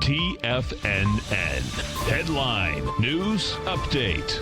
TFNN. Headline News Update.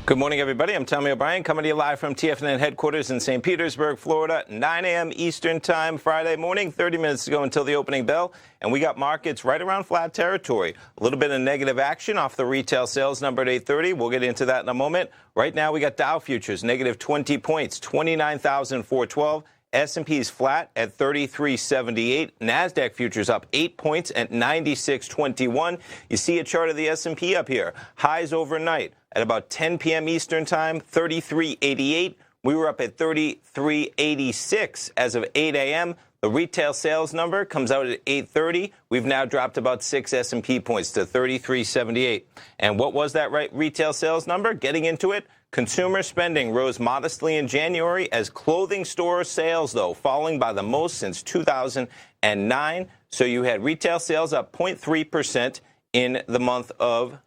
Good morning, everybody. I'm Tommy O'Brien, coming to you live from TFNN headquarters in St. Petersburg, Florida, 9 a.m. Eastern time, Friday morning, 30 minutes to go until the opening bell. And we got markets right around flat territory. A little bit of negative action off the retail sales number at 8:30. We'll get into that in a moment. Right now, we got Dow futures, negative 20 points, 29,412. S&P's flat at 3378. NASDAQ futures up 8 points at 9621. You see a chart of the S&P up here. Highs overnight at about 10 p.m. Eastern time, 3388. We were up at 3386 as of 8 a.m. The retail sales number comes out at 8:30. We've now dropped about 6 S&P points to 3378. And what was that retail sales number? Getting into it, consumer spending rose modestly in January as clothing store sales, though, falling by the most since 2009. So you had retail sales up 0.3% in the month of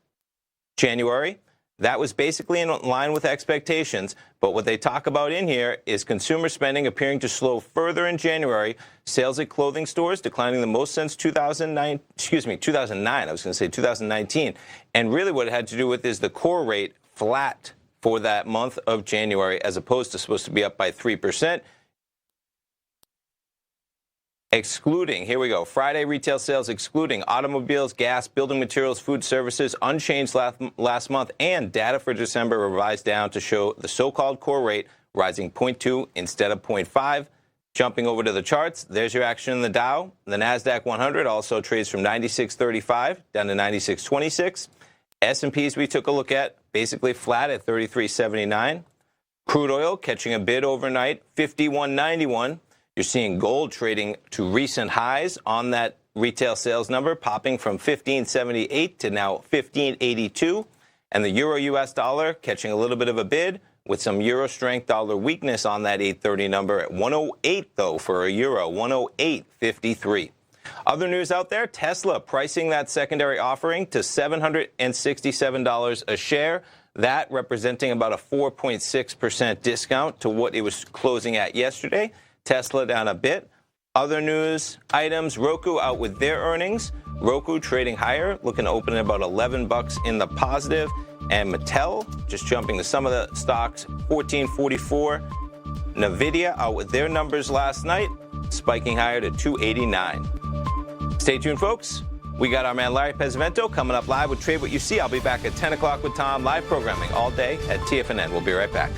January. That was basically in line with expectations. But what they talk about in here is consumer spending appearing to slow further in January. Sales at clothing stores declining the most since 2009. I was going to say 2019. And really what it had to do with is the core rate flat for that month of January, as opposed to supposed to be up by 3%. Excluding, here we go, Friday retail sales excluding automobiles, gas, building materials, food services, unchanged last month, and data for December revised down to show the so-called core rate rising 0.2 instead of 0.5. Jumping over to the charts, there's your action in the Dow. The NASDAQ 100 also trades from 96.35 down to 96.26. S&Ps we took a look at, basically flat at 33.79. Crude oil catching a bid overnight, 51.91. You're seeing gold trading to recent highs on that retail sales number, popping from 15.78 to now 15.82. And the euro-US dollar catching a little bit of a bid with some euro strength dollar weakness on that 8:30 number at 108, though, for a euro, 108.53. Other news out there, Tesla pricing that secondary offering to $767 a share. That representing about a 4.6% discount to what it was closing at yesterday. Tesla down a bit. Other news items, Roku out with their earnings. Roku trading higher, looking to open at about $11 in the positive. And Mattel just jumping to some of the stocks, $14.44. Nvidia out with their numbers last night, spiking higher to $289. Stay tuned, folks. We got our man Larry Pesavento coming up live with Trade What You See. I'll be back at 10 o'clock with Tom, live programming all day at TFNN. We'll be right back.